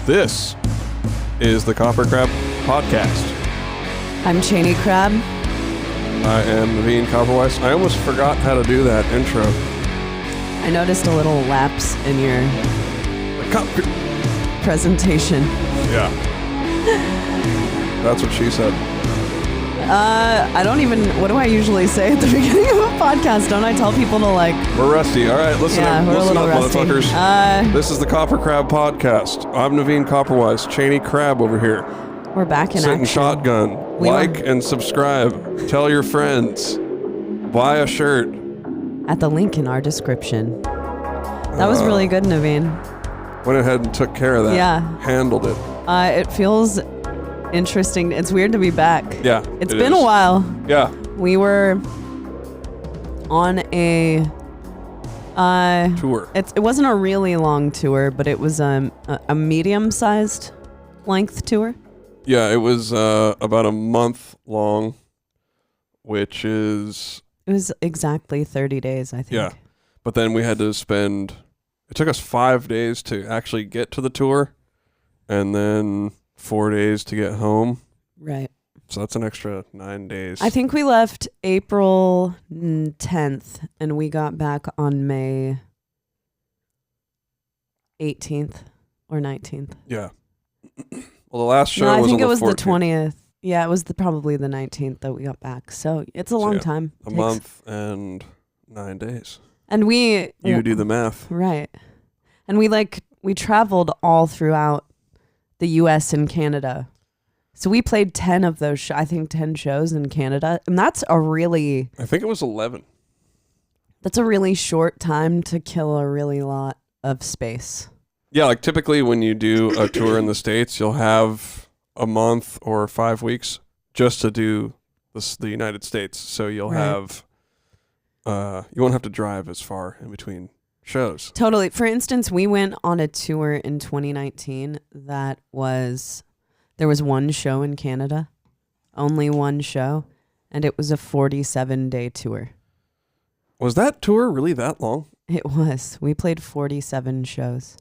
This is the KoperCrabb Podcast. I'm Cheney Crab. I am Naveen Copperweiss. I almost forgot how to do that intro. I noticed a little lapse in your presentation. Yeah. That's what she said. I don't even, what do I usually say at the beginning of a podcast? Don't I tell people to We're rusty. All right, listen up, rusty. Motherfuckers. This is the KoperCrabb Podcast. I'm Naveen Copperweiss, Cheney Crab over here. We're back in Sitting action. shotgun. And subscribe. Tell your friends. Buy a shirt. At the link in our description. That was really good, Naveen. Went ahead and took care of that. Yeah. Handled it. It feels interesting. It's weird to be back. Yeah. It's been a while. Yeah. We were on a tour. It wasn't a really long tour, but it was a medium-sized length tour. Yeah, it was about a month long, which is... It was exactly 30 days, I think. Yeah, but then we had to spend... It took us 5 days to actually get to the tour, and then 4 days to get home. Right. So that's an extra 9 days. I think we left April 10th, and we got back on May 18th or 19th. Yeah. Well, the last show was on the 14th. I think it was the 20th. Yeah, it was probably the 19th that we got back. So it's a long time. A month and 9 days. And we... You do the math. Right. And we traveled all throughout the U.S. and Canada. So we played 10 of those, 10 shows in Canada. And that's a really... I think it was 11. That's a really short time to kill a really lot of space. Yeah, typically when you do a tour in the States, you'll have a month or 5 weeks just to do the United States. So you'll have... you won't have to drive as far in between shows. Totally. For instance, we went on a tour in 2019 that was... There was one show in Canada, only one show, and it was a 47-day tour. Was that tour really that long? It was. We played 47 shows.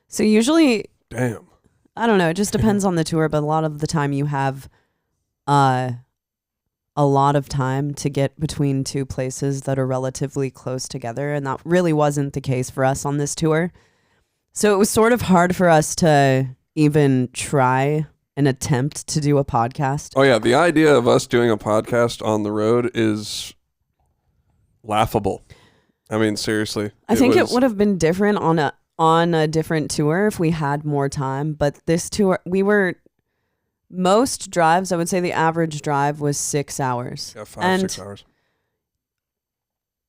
So usually... Damn. I don't know. It just depends on the tour, but a lot of the time you have a lot of time to get between two places that are relatively close together, and that really wasn't the case for us on this tour. So it was sort of hard for us to even try an attempt to do a podcast. Oh yeah, the idea of us doing a podcast on the road is laughable. I mean, seriously. I think it would have been different on a different tour if we had more time, but this tour, most drives, I would say the average drive was 6 hours. Yeah, 6 hours.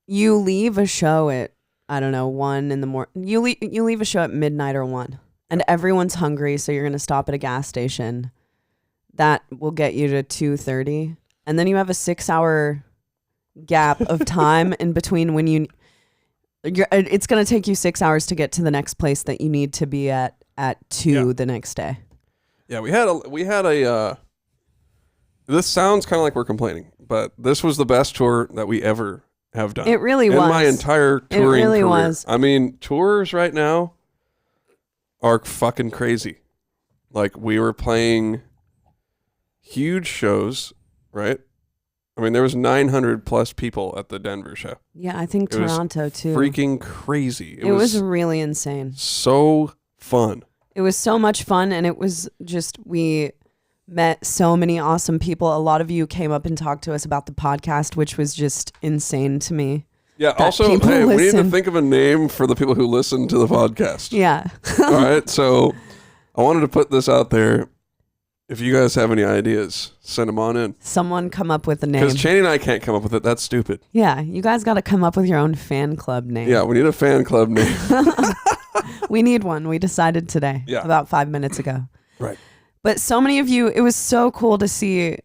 You leave a show at, 1 in the morning. You leave a show at midnight or 1. And everyone's hungry, so you're going to stop at a gas station. That will get you to 2:30. And then you have a 6-hour gap of time in between when it's going to take you 6 hours to get to the next place that you need to be at 2 the next day. Yeah, we had a this sounds kind of like we're complaining, but this was the best tour that we ever have done. It really was. In my entire touring career. Was. I mean, tours right now are fucking crazy. We were playing huge shows, right? I mean, there was 900 plus people at the Denver show. Yeah, I think Toronto too. Freaking crazy. It was really insane. So fun. It was so much fun, and it was just, we met so many awesome people. A lot of you came up and talked to us about the podcast, which was just insane to me. Yeah, also, hey, we need to think of a name for the people who listen to the podcast. Yeah. All right, so I wanted to put this out there. If you guys have any ideas, send them on in. Someone come up with a name. Because Cheney and I can't come up with it. That's stupid. Yeah, you guys got to come up with your own fan club name. Yeah, we need a fan club name. We need one. We decided today, about 5 minutes ago. Right. But so many of you, it was so cool to see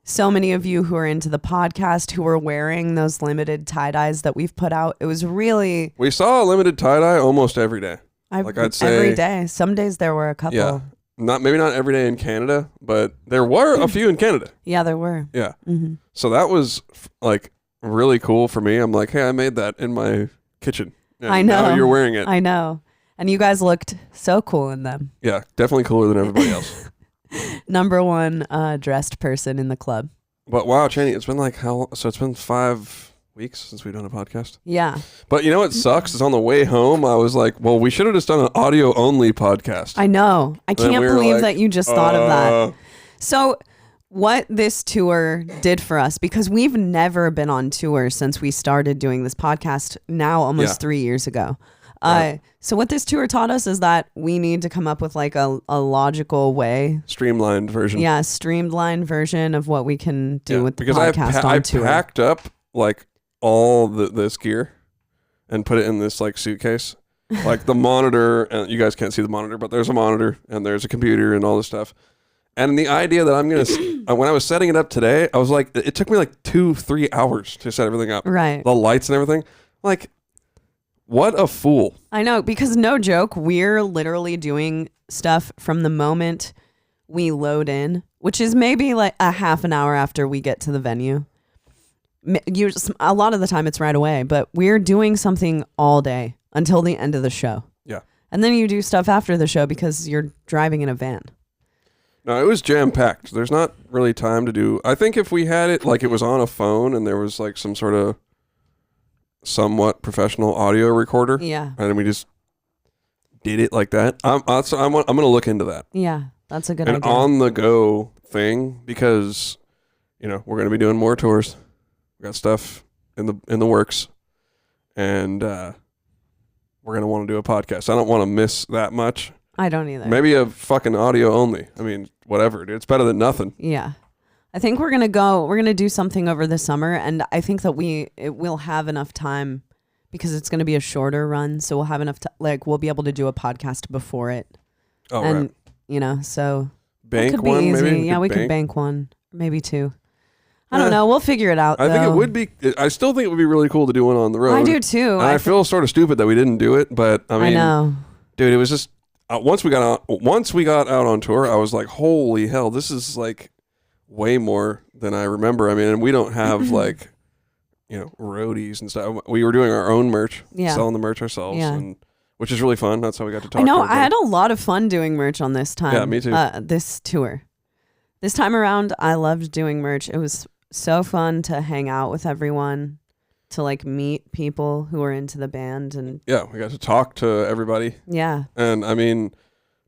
so many of you who are into the podcast who were wearing those limited tie-dyes that we've put out. It was really... We saw a limited tie-dye almost every day. I'd say... Every day. Some days there were a couple. Yeah. Maybe not every day in Canada, but there were a few in Canada. Yeah, there were. Yeah. Mm-hmm. So that was really cool for me. I'm like, hey, I made that in my kitchen. And I know. Now you're wearing it. I know. And you guys looked so cool in them. Yeah, definitely cooler than everybody else. Number one dressed person in the club. But wow, Cheney, it's been like so it's been 5 weeks since we've done a podcast. Yeah. But you know what sucks is on the way home, I was like, well, we should have just done an audio only podcast. I know. I can't believe that you just thought of that. So what this tour did for us, because we've never been on tour since we started doing this podcast now almost 3 years ago. So what this tour taught us is that we need to come up with like a logical way. Streamlined version. Yeah, streamlined version of what we can do with the podcast on tour. I packed up like all this gear and put it in this like suitcase. Like the monitor, and you guys can't see the monitor, but there's a monitor and there's a computer and all this stuff. And the idea that I'm going to, when I was setting it up today, I was like, it took me like 2-3 hours to set everything up. Right. The lights and everything. Like, what a fool. I know, because no joke, we're literally doing stuff from the moment we load in, which is maybe like a half an hour after we get to the venue. A lot of the time it's right away, but we're doing something all day until the end of the show. Yeah. And then you do stuff after the show because you're driving in a van. No, it was jam-packed. There's not really time to do. I think if we had it like it was on a phone and there was like some sort of somewhat professional audio recorder. Yeah. And we just did it like that. I'm going to look into that. Yeah, that's a good An idea. on-the-go thing because, you know, we're going to be doing more tours. We got stuff in the works. And we're going to want to do a podcast. I don't want to miss that much. I don't either. Maybe a fucking audio only. I mean, whatever, dude. It's better than nothing. Yeah. I think we're going to do something over the summer, and I think that we'll have enough time because it's going to be a shorter run, so we'll have enough we'll be able to do a podcast before it. Oh, and, right. You know, so bank it could be one, easy. maybe? Yeah, we could bank one, maybe two. I don't know. We'll figure it out, I think it would be, I still think it would be really cool to do one on the road. I do, too. And I feel sort of stupid that we didn't do it, but I mean, I know. Dude, it was just, once we got out on tour, I was like, holy hell, this is like way more than I remember. I mean, and we don't have like, you know, roadies and stuff. We were doing our own merch, selling the merch ourselves, and which is really fun. That's how we got to talk. I know. I had a lot of fun doing merch on this time. Yeah, me too. This tour. This time around, I loved doing merch. It was so fun to hang out with everyone, to like meet people who are into the band, and yeah, we got to talk to everybody. Yeah. And I mean,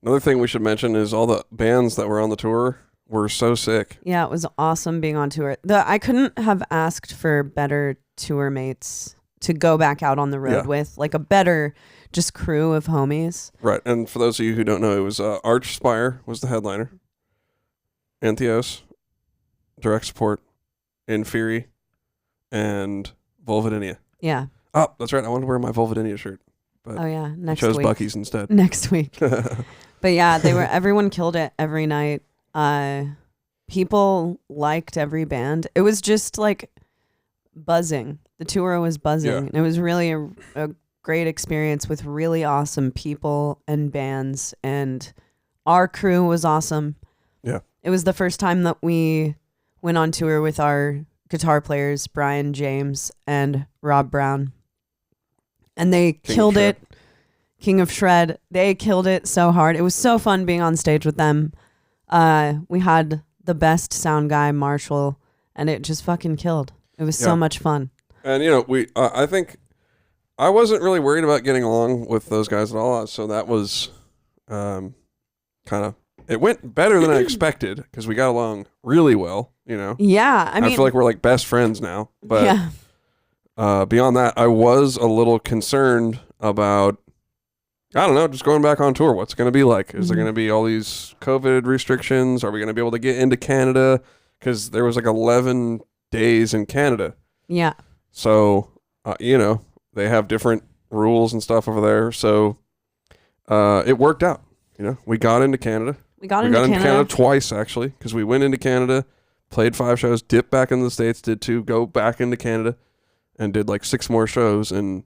another thing we should mention is all the bands that were on the tour were so sick. Yeah, it was awesome being on tour. I couldn't have asked for better tour mates to go back out on the road with, like a better just crew of homies. Right. And for those of you who don't know, it was Archspire was the headliner. Antheos, Direct Support, Inferi, and Vulvodynia. Yeah. Oh, that's right. I wanted to wear my Vulvodynia shirt. But next chose week. Bucky's instead. Next week. But yeah, everyone killed it every night. People liked every band. It was just like buzzing. The tour was buzzing. Yeah. And it was really a great experience with really awesome people and bands. And our crew was awesome. Yeah. It was the first time that we went on tour with our guitar players, Brian James and Rob Brown. And they killed it. King of Shred. They killed it so hard. It was so fun being on stage with them. We had the best sound guy, Marshall, and it just fucking killed. It was so much fun. And, you know, I think I wasn't really worried about getting along with those guys at all. So that was kind of, it went better than I expected because we got along really well, you know. Yeah. I mean, feel like we're like best friends now. But beyond that, I was a little concerned about, I don't know, just going back on tour. What's it going to be like? Is there going to be all these COVID restrictions? Are we going to be able to get into Canada? Because there was like 11 days in Canada. Yeah. So, you know, they have different rules and stuff over there. So it worked out. You know, we got into Canada. We got into Canada twice, actually, because we went into Canada, played 5 shows, dipped back into the States, did 2, go back into Canada, and did like 6 more shows. And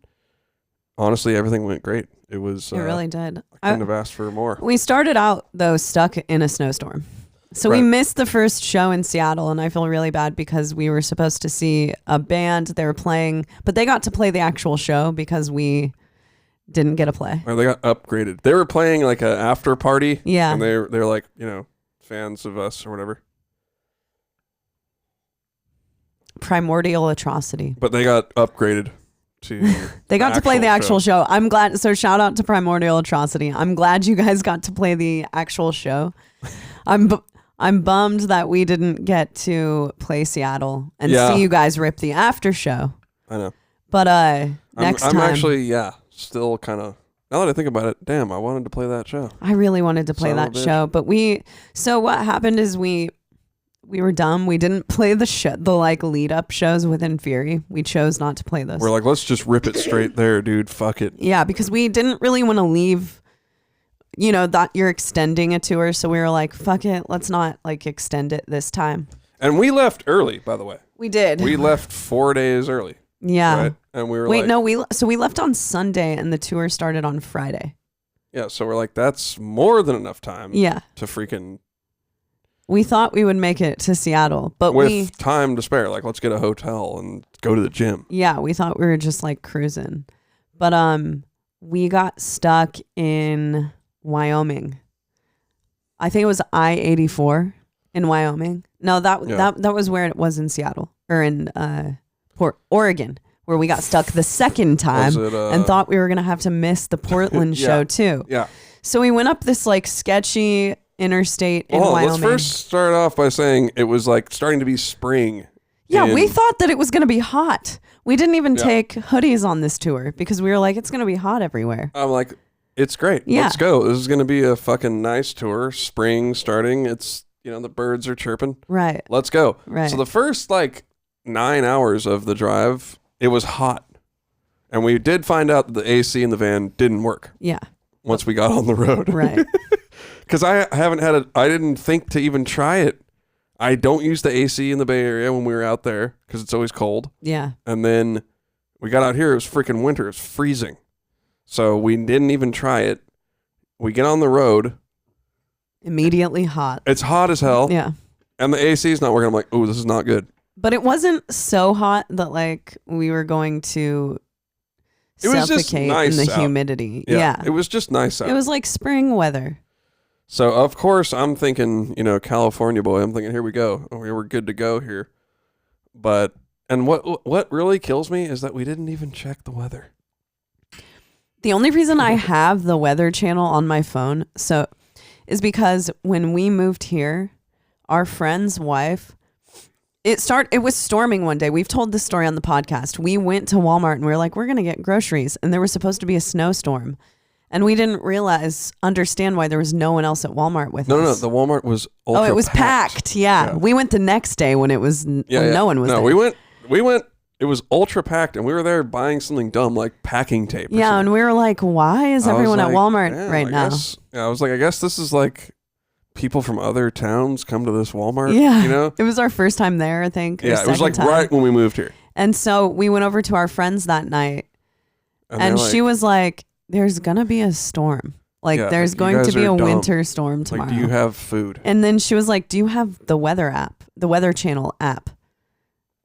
honestly, everything went great. It was. It really did. I couldn't have asked for more. We started out, though, stuck in a snowstorm. So we missed the first show in Seattle, and I feel really bad because we were supposed to see a band. They were playing, but they got to play the actual show because we didn't get a play. Or they got upgraded. They were playing like an after party. Yeah. And they're like, fans of us or whatever. Primordial Atrocity. But they got upgraded to They got to play the actual show. I'm glad. So shout out to Primordial Atrocity. I'm glad you guys got to play the actual show. I'm bummed that we didn't get to play Seattle and see you guys rip the after show. I know. But next time. I'm actually, still kind of, now that I think about it, damn, I wanted to play that show. I really wanted to play that show. But so what happened is we were dumb. We didn't play the like lead up shows with Inferi. We chose not to play those. We're like, let's just rip it straight there, dude. Fuck it. Yeah, because we didn't really want to leave, that you're extending a tour. So we were like, fuck it. Let's not like extend it this time. And we left early, by the way. We did. We left 4 days early. Yeah. Right? And we were we left on Sunday and the tour started on Friday. Yeah. So we're like, that's more than enough time. Yeah. To freaking. We thought we would make it to Seattle, but with time to spare. Like, let's get a hotel and go to the gym. Yeah. We thought we were just like cruising, but we got stuck in Wyoming. I think it was I-84 in Wyoming. No, that was where it was in Seattle or in Oregon, where we got stuck the second time and thought we were going to have to miss the Portland show too. Yeah. So we went up this like sketchy interstate in Wyoming. Let's first start off by saying it was like starting to be spring. Yeah, we thought that it was going to be hot. We didn't even take hoodies on this tour because we were like, it's going to be hot everywhere. I'm like, it's great. Yeah. Let's go. This is going to be a fucking nice tour. Spring starting. It's, the birds are chirping. Right. Let's go. Right. So the first 9 hours of the drive, it was hot. And we did find out that the AC in the van didn't work. Yeah. Once we got on the road. Right. Because I didn't think to even try it. I don't use the AC in the Bay Area when we were out there because it's always cold. Yeah. And then we got out here, it was freaking winter. It was freezing. So we didn't even try it. We get on the road. Immediately hot. It's hot as hell. Yeah. And the AC is not working. I'm like, oh, this is not good. But it wasn't so hot that we were going to suffocate in the humidity. Yeah. It was just nice out. It was like spring weather. So of course I'm thinking, California boy, I'm thinking, here we go. We're good to go here. But, and what really kills me is that we didn't even check the weather. The only reason I have the weather channel on my phone is because when we moved here, our friend's wife, it was storming one day. We've told this story on the podcast. We went to Walmart and we were like, we're going to get groceries. And there was supposed to be a snowstorm. And we didn't understand why there was no one else at Walmart with us. No, the Walmart was ultra it was packed. Yeah. We went the next day when it was no one was there. No, we went. It was ultra packed, and we were there buying something dumb like packing tape. Yeah, and we were like, "Why is everyone at Walmart right now?" I was like, "I guess this is like people from other towns come to this Walmart." Yeah, it was our first time there, I think. Yeah, it was like right when we moved here. And so we went over to our friends that night, and she was like, "There's gonna be a storm. There's going to be a winter storm tomorrow. Do you have food?" And then she was like, "Do you have the Weather Channel app?"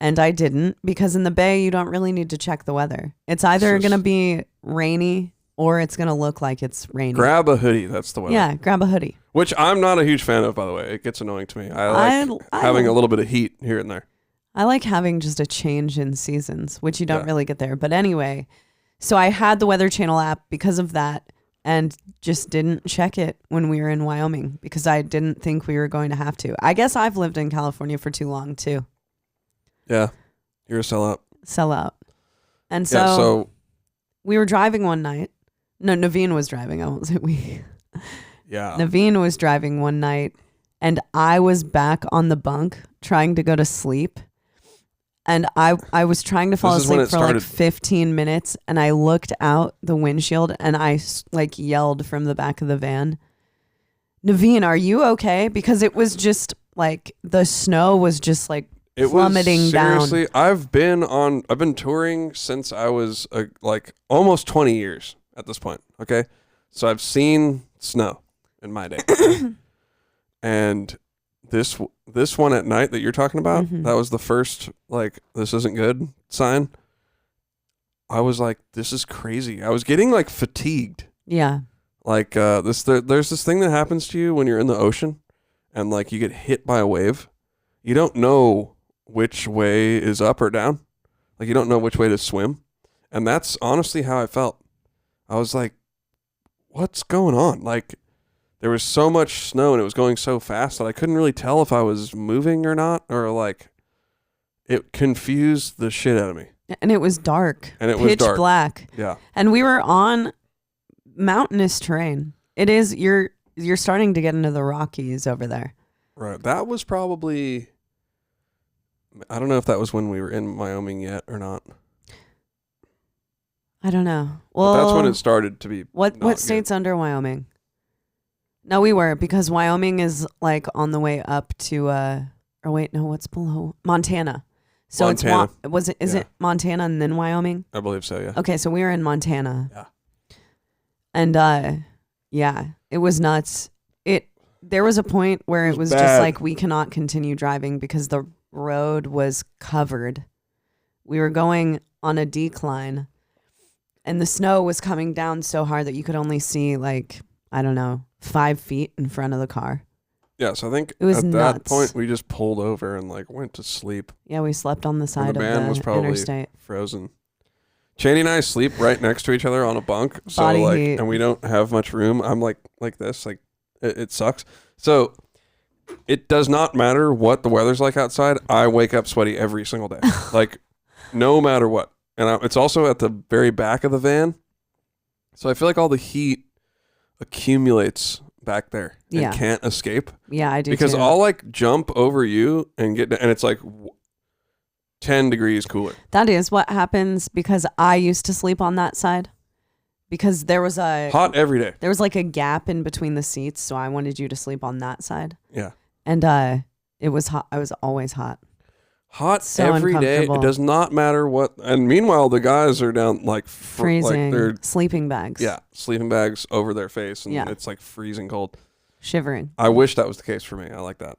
And I didn't, because in the Bay, you don't really need to check the weather. It's either going to be rainy or it's going to look like it's raining. Grab a hoodie. That's the weather. Yeah, grab a hoodie. Which I'm not a huge fan of, by the way. It gets annoying to me. I like having a little bit of heat here and there. I like having just a change in seasons, which you don't really get there. But anyway, so I had the Weather Channel app because of that and just didn't check it when we were in Wyoming because I didn't think we were going to have to. I guess I've lived in California for too long, too. Yeah, you're a sellout. Sellout. And so we were driving one night. No, Naveen was driving. I won't say we. Yeah. Naveen was driving one night, and I was back on the bunk trying to go to sleep. And I was trying to fall asleep for like 15 minutes, and I looked out the windshield, and I yelled from the back of the van, "Naveen, are you okay?" Because it was just like the snow was just plummeting down. Seriously, I've been touring since I was almost 20 years at this point. Okay. So I've seen snow in my day. And this one at night that you're talking about, that was the first, this isn't good sign. I was like, this is crazy. I was getting like fatigued. Yeah. Like there's this thing that happens to you when you're in the ocean and like you get hit by a wave. You don't know which way is up or down. Like you don't know which way to swim. And that's honestly how I felt. I was like, what's going on? Like there was so much snow and it was going so fast that I couldn't really tell if I was moving or not, or like it confused the shit out of me. And it was dark. And it was dark. Pitch black. Yeah. And we were on mountainous terrain. It is, you're starting to get into the Rockies over there. Right. That was probably, I don't know if that was when we were in Wyoming yet or not. I don't know. Well, but that's when it started to be. What state's under Wyoming? No, we were, because Wyoming is like on the way up to or wait, no, what's below? Montana. So Montana. Is it Montana and then Wyoming? I believe so, yeah. Okay, so we were in Montana. Yeah. And yeah, it was nuts. There was a point where it was bad. just like we cannot continue driving because the road was covered. We were going on a decline and the snow was coming down so hard that you could only see like, I don't know, 5 feet in front of the car. Yeah, so I think it was at nuts. that point we just pulled over and like went to sleep. Yeah, we slept on the side and the van of was the probably interstate. Frozen. Cheney and I sleep right next to each other on a bunk. So Body like heat. and we don't have much room. I'm like this, like it sucks. So it does not matter what the weather's like outside. I wake up sweaty every single day. Like no matter what. And it's also at the very back of the van. So I feel like all the heat accumulates back there and can't escape. Yeah, I do because too. I'll like jump over you and get and it's like 10 degrees cooler. That is what happens because I used to sleep on that side because there was hot every day. There was like a gap in between the seats, so I wanted you to sleep on that side. Yeah. And it was hot. I was always hot. Hot so every day. It does not matter what. And meanwhile, the guys are down like freezing. Like they're sleeping bags. Yeah, sleeping bags over their face, and yeah. it's like freezing cold. Shivering. I wish that was the case for me. I like that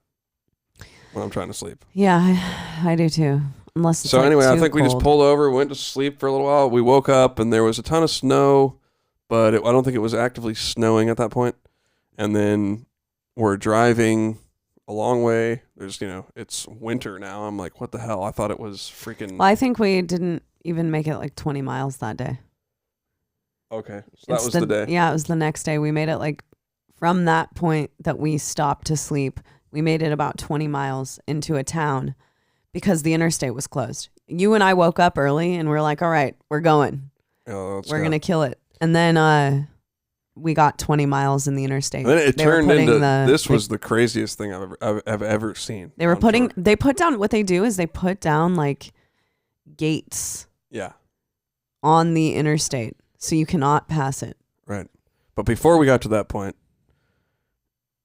when I'm trying to sleep. Yeah, I do too. Unless it's so like anyway, I too think cold. we just pulled over, went to sleep for a little while. We woke up and there was a ton of snow, but I don't think it was actively snowing at that point. And then we're driving a long way. There's, it's winter now. I'm like, what the hell? I thought it was freaking. Well, I think we didn't even make it like 20 miles that day. Okay. So that was the day. Yeah, it was the next day. We made it like from that point that we stopped to sleep. We made it about 20 miles into a town because the interstate was closed. You and I woke up early and we're like, all right, we're going. We're going to kill it. And then we got 20 miles in the interstate. And then it turned into this was the craziest thing I've ever seen. They put down, what they do is they put down like gates. Yeah. On the interstate so you cannot pass it. Right. But before we got to that point,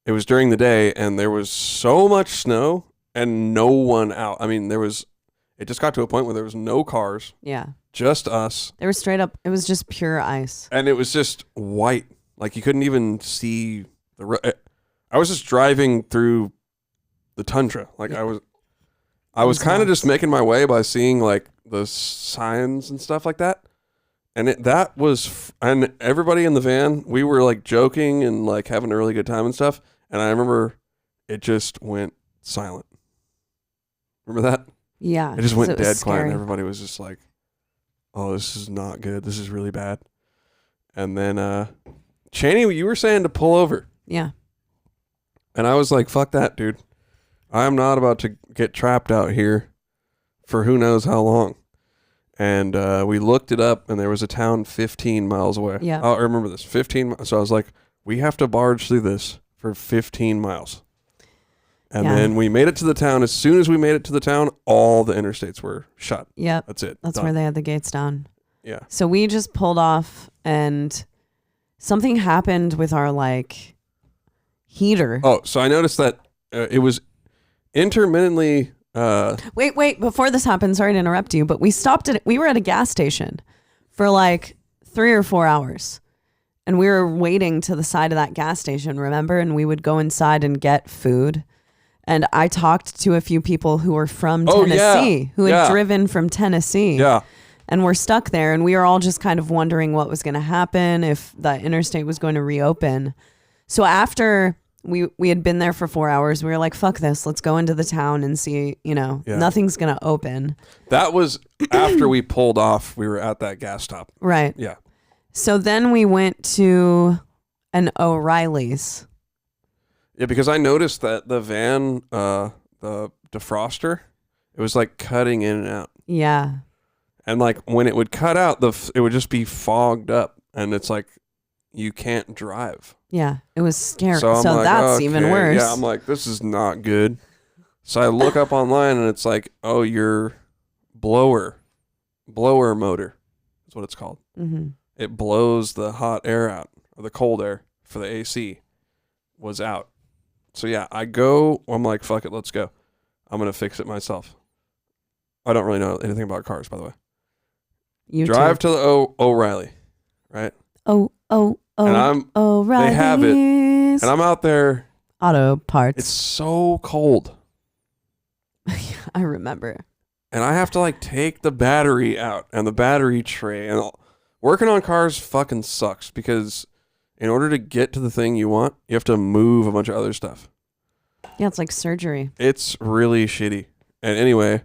it was during the day and there was so much snow and no one out. I mean, it just got to a point where there was no cars. Yeah. Just us. They were straight up, it was just pure ice. And it was just white. Like you couldn't even see the road. I was just driving through the tundra. Like I was kind of just making my way by seeing like the signs and stuff like that. And and everybody in the van, we were like joking and like having a really good time and stuff. And I remember it just went silent. Remember that? Yeah. It just went dead quiet and everybody was just like, oh, this is not good. This is really bad. And then Cheney, you were saying to pull over. Yeah. And I was like, fuck that, dude. I'm not about to get trapped out here for who knows how long. And we looked it up, and there was a town 15 miles away. Yeah. I remember this, 15. So I was like, we have to barge through this for 15 miles. And then we made it to the town. As soon as we made it to the town, all the interstates were shut. Yep. That's it. That's where they had the gates down. Yeah. So we just pulled off, and something happened with our like heater. Oh, so I noticed that it was intermittently. Wait! Before this happened, sorry to interrupt you, but we were at a gas station for like 3 or 4 hours, and we were waiting to the side of that gas station. Remember? And we would go inside and get food. And I talked to a few people who were from Tennessee, who had driven from Tennessee. Yeah. And we're stuck there, and we were all just kind of wondering what was going to happen, if the interstate was going to reopen. So after we had been there for 4 hours, we were like, fuck this, let's go into the town and see, nothing's going to open. That was after we pulled off. We were at that gas stop. Right. Yeah. So then we went to an O'Reilly's. Yeah, because I noticed that the van, the defroster, it was like cutting in and out. Yeah. And like when it would cut out, it would just be fogged up, and it's like you can't drive. Yeah, it was scary. So, so like, that's even worse. Yeah, I'm like, this is not good. So I look up online, and it's like, oh, your blower motor is what it's called. Mm-hmm. It blows the hot air out, or the cold air for the AC was out. So yeah, I'm like, fuck it, let's go. I'm going to fix it myself. I don't really know anything about cars, by the way. You drive to the O'Reilly, right? And O'Reilly's. They have it, and I'm out there. Auto parts. It's so cold. I remember. And I have to like take the battery out and the battery tray, and working on cars fucking sucks, because in order to get to the thing you want, you have to move a bunch of other stuff. Yeah, it's like surgery. It's really shitty. And anyway,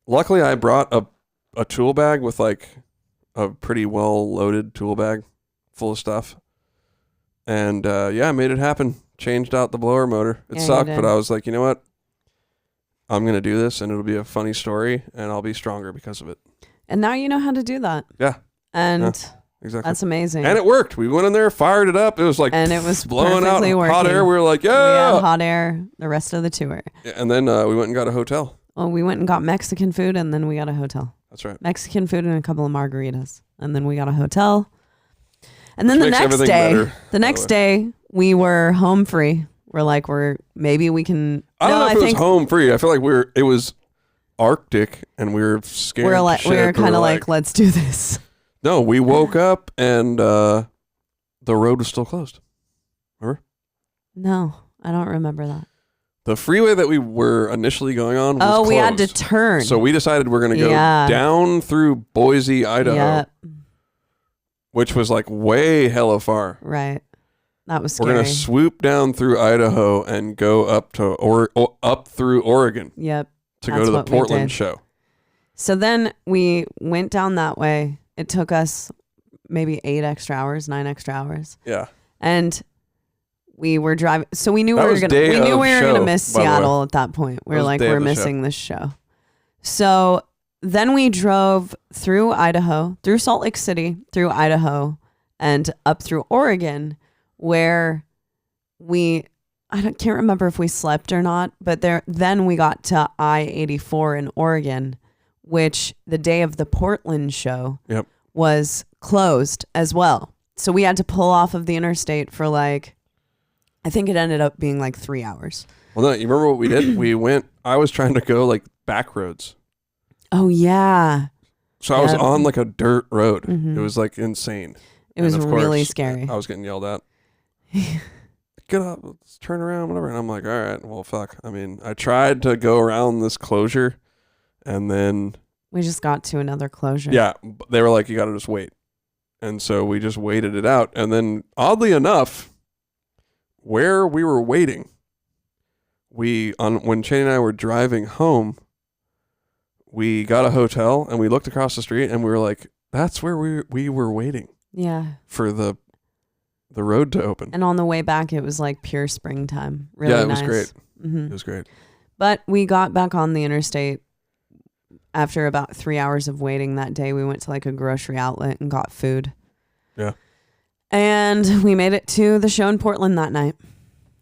luckily I brought a tool bag with like a pretty well loaded tool bag full of stuff. And I made it happen. Changed out the blower motor. It sucked, but I was like, you know what? I'm going to do this, and it'll be a funny story, and I'll be stronger because of it. And now you know how to do that. Yeah. And exactly. That's amazing. And it worked. We went in there, fired it up. It was like, and it was blowing out working. hot air. We were like, yeah. We had hot air the rest of the tour. Yeah, and then we went and got a hotel. Well, we went and got Mexican food, and then we got a hotel. That's right. Mexican food and a couple of margaritas. And then we got a hotel. And then the next day, we were home free. We're like, maybe we can. I don't know if it was home free. I feel like it was Arctic, and we were scared. We were kind of like, let's do this. No, we woke up and the road was still closed. Remember? No, I don't remember that. The freeway that we were initially going on was closed. We had to turn. So we decided we're going to go down through Boise, Idaho, which was like way hella far. Right. That was scary. We're going to swoop down through Idaho and go up to up through Oregon. Yep. To go to the Portland show. So then we went down that way. It took us maybe 9 extra hours. Yeah. And we were driving. So we knew we were going to miss Seattle at that point. We were like, we're missing this show. So then we drove through Idaho, through Salt Lake City, through Idaho, and up through Oregon, where I can't remember if we slept or not, but then we got to I-84 in Oregon, which the day of the Portland show was closed as well. So we had to pull off of the interstate for I think it ended up being 3 hours. Well, no, you remember what we did? I was trying to go back roads. Oh, yeah. So I was on a dirt road. Mm-hmm. It was insane. It was really scary. I was getting yelled at. Get up, let's turn around, whatever. And I'm like, all right, well, fuck. I mean, I tried to go around this closure, and then we just got to another closure. Yeah, they were like, you got to just wait. And so we just waited it out. And then, oddly enough, where we were waiting, when Shane and I were driving home, we got a hotel, and we looked across the street, and we were like, that's where we were waiting. Yeah. For the road to open. And on the way back, it was pure springtime. Really nice. Yeah, it was great. Mm-hmm. It was great. But we got back on the interstate after about 3 hours of waiting that day. We went to a grocery outlet and got food. Yeah. And we made it to the show in Portland that night,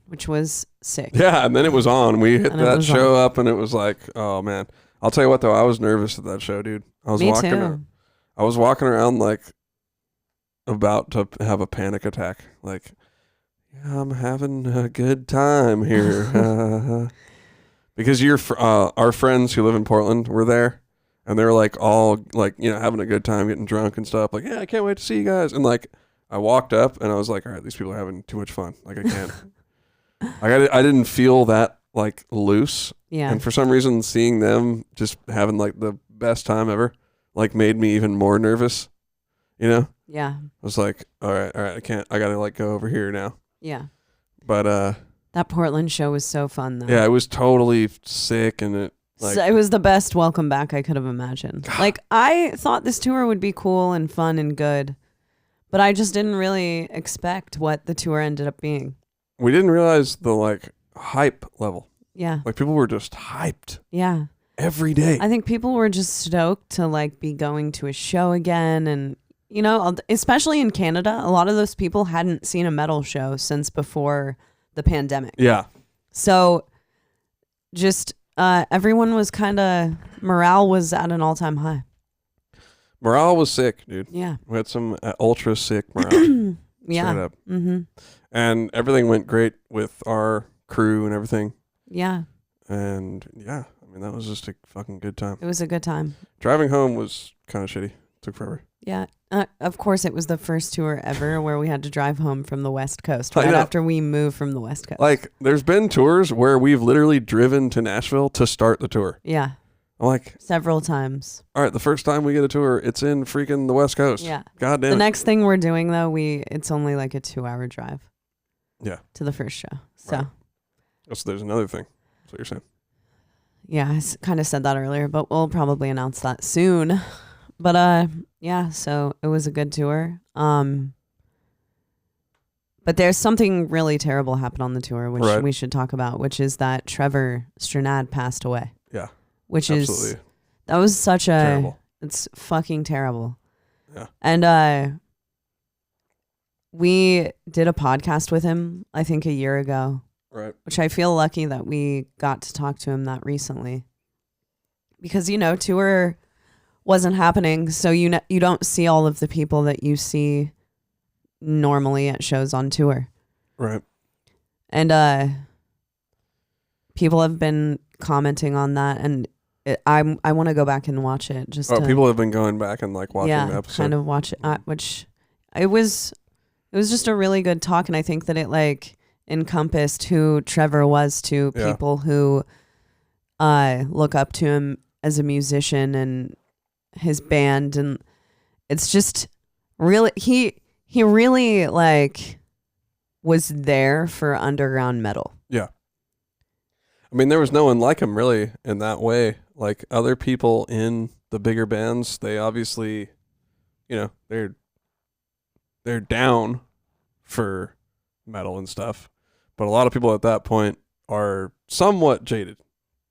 which was sick. Yeah, and then it was on. We hit that show up, and it was like, oh, man. I'll tell you what, though. I was nervous at that show, dude. I was walking around about to have a panic attack. I'm having a good time here. Because our friends who live in Portland were there, and they were all having a good time, getting drunk and stuff. Yeah, I can't wait to see you guys. And I walked up and I was like, all right, these people are having too much fun. I can't. I didn't feel that loose. Yeah. And for some reason, seeing them just having the best time ever like made me even more nervous. You know? Yeah. I was like, all right, I gotta like go over here now. Yeah. But that Portland show was so fun though. yeah, it was totally sick, and it was the best welcome back I could have imagined. God. Like, I thought this tour would be cool and fun and good, but I just didn't really expect what the tour ended up being. We didn't realize the like hype level. Yeah. Like people were just hyped. Yeah. Every day. I think people were just stoked to like be going to a show again. And, you know, especially in Canada, a lot of those people hadn't seen a metal show since before the pandemic. Yeah. So just everyone was morale was at an all-time high. Morale was sick, dude. Yeah. We had some ultra sick morale. Yeah. Straight up. Mm-hmm. And everything went great with our crew and everything. Yeah. And yeah, I mean, that was just a fucking good time. It was a good time. Driving home was kind of shitty. Took forever. Yeah. Of course, it was the first tour ever where we had to drive home from the West Coast I right know. after we moved from the West Coast. Like, there's been tours where we've literally driven to Nashville to start the tour. Yeah. I'm like, several times. all right, the first time we get a tour, it's in freaking the West Coast. Yeah. God damn The it. next thing we're doing though, it's only like a 2-hour drive. Yeah. To the first show. So. Right. So there's another thing. That's what you're saying. Yeah, I kind of said that earlier, but we'll probably announce that soon. But yeah, so it was a good tour. But there's something really terrible happened on the tour, which Right. we should talk about, which is that Trevor Strnad passed away. Yeah. Which Absolutely. that was such Terrible. It's fucking terrible. Yeah. And we did a podcast with him, I think a year ago. Right. Which I feel lucky that we got to talk to him that recently. Because, you know, tour wasn't happening, so you don't see all of the people that you see normally at shows on tour. Right. And people have been commenting on that, and I want to go back and watch it. People have been going back and like watching the episode. kind of watch it, which it was just a really good talk, and I think that it like encompassed who Trevor was to people who look up to him as a musician and his band, and it's just really he really like was there for underground metal. Yeah. I mean, there was no one like him really in that way. Like other people in the bigger bands, they obviously, you know, they're down for metal and stuff. But a lot of people at that point are somewhat jaded.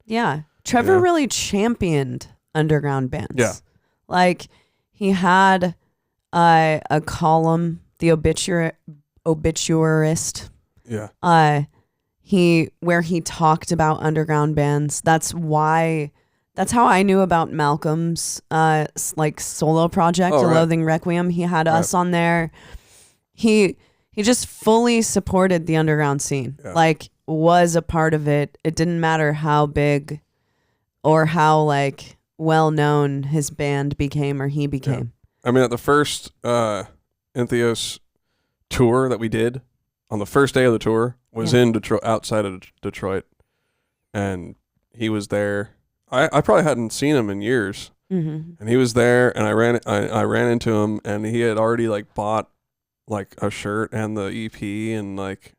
Yeah. Trevor really championed underground bands. Yeah. Like he had a column, the obituarist. Yeah. Where he talked about underground bands. That's how I knew about Malcolm's like solo project, Oh, right. Loathing Requiem. He had us on there. He just fully supported the underground scene. Yeah. Like was a part of it. It didn't matter how big or how like well known his band became or he became. I mean, at the first Entheos tour that we did, on the first day of the tour, was in Detroit, outside of Detroit, and he was there. I probably hadn't seen him in years, and he was there, and I ran into him, and he had already like bought like a shirt and the EP, and like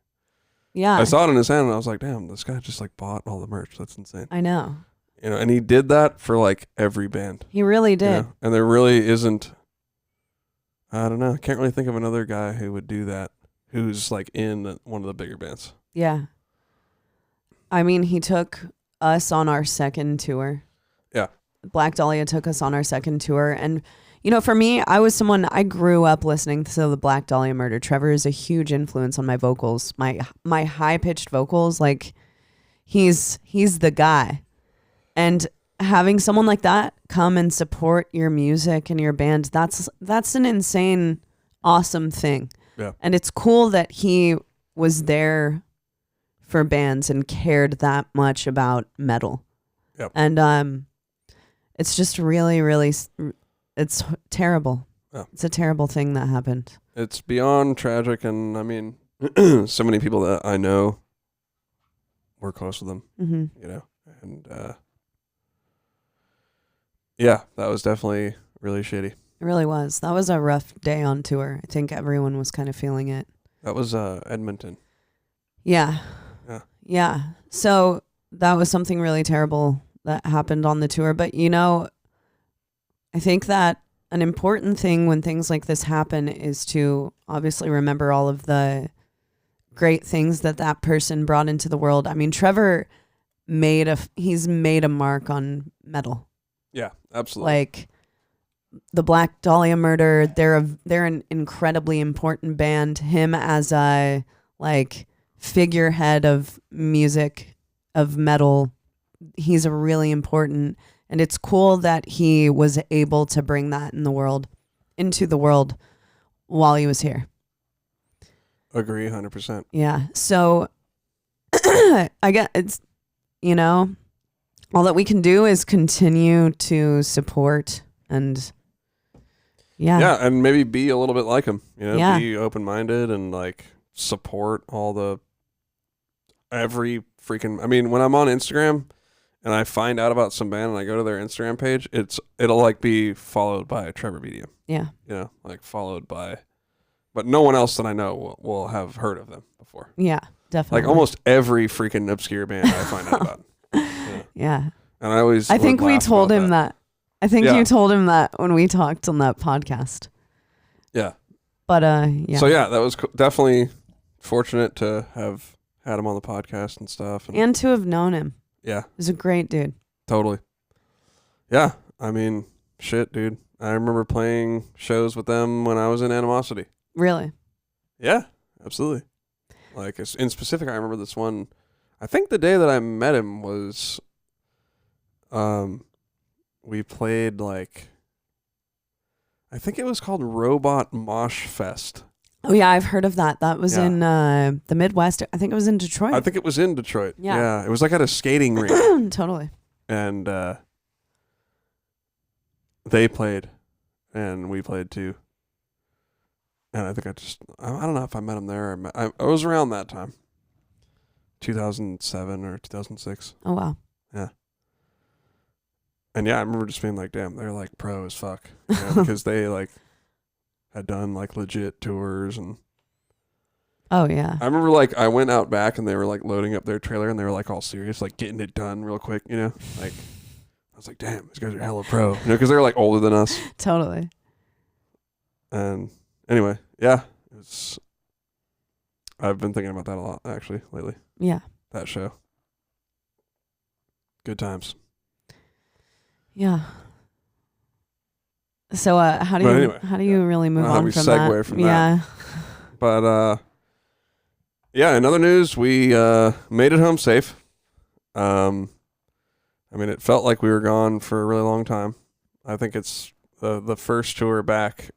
I saw it in his hand, and I was like, damn, this guy just like bought all the merch. That's insane. I know. You know, and he did that for like every band. He really did. You know? And there really isn't. I don't know. I can't really think of another guy who would do that, who's like in one of the bigger bands. Yeah. I mean, he took us on our second tour. Yeah. Black Dahlia took us on our second tour. And, you know, for me, I grew up listening to the Black Dahlia Murder. Trevor is a huge influence on my vocals, my high-pitched vocals. Like, he's the guy. And having someone like that come and support your music and your band, that's an insane, awesome thing. Yeah. And it's cool that he was there for bands and cared that much about metal. Yep. And it's just really, really, it's terrible. Yeah. It's a terrible thing that happened. It's beyond tragic, and I mean, so many people that I know were close with them, you know, and yeah, that was definitely really shitty. It really was. That was a rough day on tour. I think everyone was kind of feeling it. That was Edmonton. Yeah. Yeah. Yeah. So that was something really terrible that happened on the tour. But, you know, I think that an important thing when things like this happen is to obviously remember all of the great things that that person brought into the world. I mean, Trevor he's made a mark on metal. Yeah, absolutely. Like the Black Dahlia Murder, they're an incredibly important band. Him as a like figurehead of music, of metal, he's a really important, and it's cool that he was able to bring that into the world while he was here. Agree 100%. Yeah. So I guess it's, you know, all that we can do is continue to support and yeah, and maybe be a little bit like him, you know, Yeah. be open-minded and like support every freaking, I mean, when I'm on Instagram and I find out about some band and I go to their Instagram page, it'll like be followed by a Trevor Medium. Yeah. You know, like followed by, but no one else that I know will have heard of them before. Yeah, definitely. Like almost every freaking obscure band I find out about. Yeah. And I think we told him that. I think you told him that when we talked on that podcast. Yeah. But yeah. So yeah, that was definitely fortunate to have had him on the podcast and stuff. And to have known him. Yeah. He's a great dude. Totally. Yeah. I mean, shit, dude. I remember playing shows with them when I was in Animosity. Really? Yeah, absolutely. Like in specific, I remember this one. I think the day that I met him was, we played like, I think it was called Robot Mosh Fest. Oh yeah, I've heard of that. That was in the Midwest. I think it was in Detroit. I think it was in Detroit. Yeah. Yeah. It was like at a skating rink. Totally. And they played and we played too. And I think I don't know if I met him there. I was around that time. 2007 or 2006. Oh, wow. Yeah. And yeah, I remember just being like, damn, they're like pro as fuck. You know, because they like had done like legit tours and. Oh, yeah. I remember like I went out back and they were like loading up their trailer and they were like all serious, like getting it done real quick, you know? Like, I was like, damn, these guys are hella pro. You know, because they're like older than us. Totally. And anyway, yeah, I've been thinking about that a lot actually lately. Yeah. That show. Good times. Yeah. So how do you really move on from that? Yeah. But yeah, in other news, we made it home safe. I mean, it felt like we were gone for a really long time. I think it's the first tour back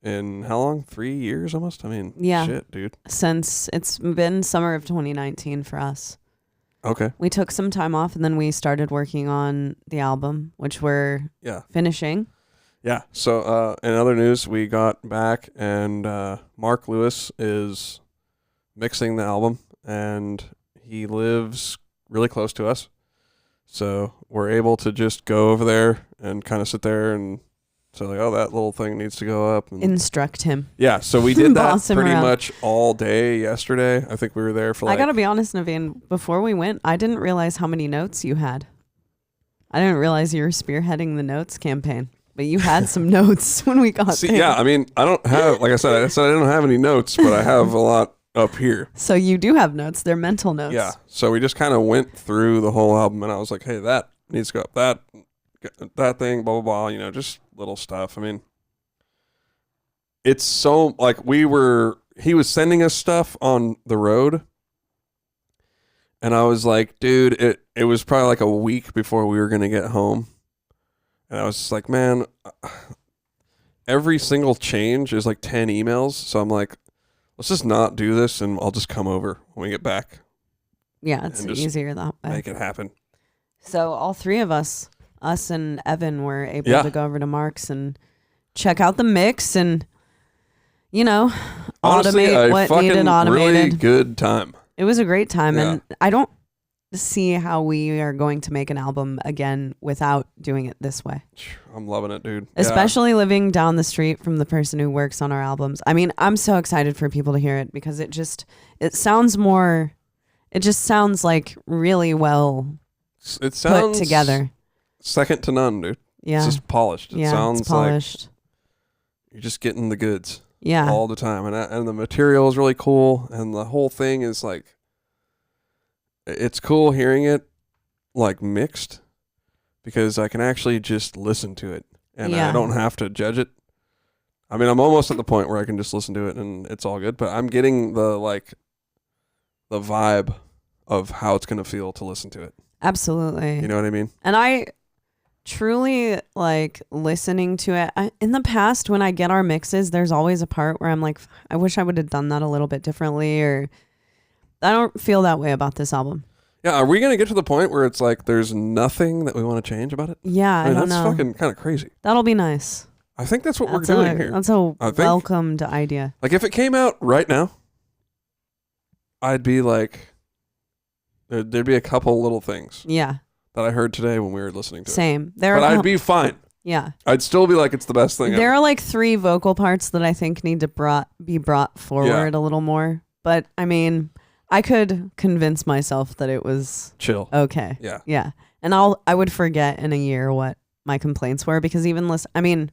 in how long? 3 years almost? I mean, yeah. Shit, dude. Since it's been summer of 2019 for us. Okay. We took some time off and then we started working on the album, which we're finishing. Yeah. So in other news, we got back and Mark Lewis is mixing the album and he lives really close to us. So we're able to just go over there and kind of sit there and say like, oh, that little thing needs to go up. And instruct him. Yeah. So we did that pretty around. much all day yesterday. I think we were there for like. I got to be honest, Naveen, before we went, I didn't realize how many notes you had. I didn't realize you were spearheading the notes campaign. But you had some notes when we got there. Yeah, I mean, I don't have, like I said I don't have any notes, but I have a lot up here. So you do have notes. They're mental notes. Yeah. So we just kind of went through the whole album, and I was like, hey, that needs to go up. That thing, blah, blah, blah, you know, just little stuff. I mean, it's so, like, he was sending us stuff on the road, and I was like, dude, it was probably like a week before we were going to get home. And I was just like, man, every single change is like 10 emails. So I'm like, let's just not do this and I'll just come over when we get back. Yeah, it's easier that way. Make it happen. So all three of us and Evan were able to go over to Mark's and check out the mix and, you know, honestly, automate what needed automated. Really good time. It was a great time. Yeah. And I don't see how we are going to make an album again without doing it this way. I'm loving it, dude. Especially living down the street from the person who works on our albums. I mean, I'm so excited for people to hear it because it sounds like really well put together. Second to none, dude. Yeah. It's just polished. It sounds it's polished. Like you're just getting the goods. Yeah. All the time. And the material is really cool. And the whole thing is like, it's cool hearing it like mixed because I can actually just listen to it and I don't have to judge it. I mean, I'm almost at the point where I can just listen to it and it's all good, but I'm getting the vibe of how it's going to feel to listen to it. Absolutely. You know what I mean? And I truly like listening to it. In the past, when I get our mixes, there's always a part where I'm like, I wish I would have done that a little bit differently, or I don't feel that way about this album. Yeah, are we going to get to the point where it's like there's nothing that we want to change about it? Yeah, I don't know. That's fucking kind of crazy. That'll be nice. I think that's what we're doing here. That's a welcomed idea. Like if it came out right now, I'd be like, there'd be a couple little things. Yeah. That I heard today when we were listening to it. Same. But I'd be fine. Yeah. I'd still be like, it's the best thing There ever. are like 3 vocal parts that I think need to be brought forward a little more. But I mean, I could convince myself that it was chill. Okay. Yeah. Yeah. And I would forget in a year what my complaints were because even I mean,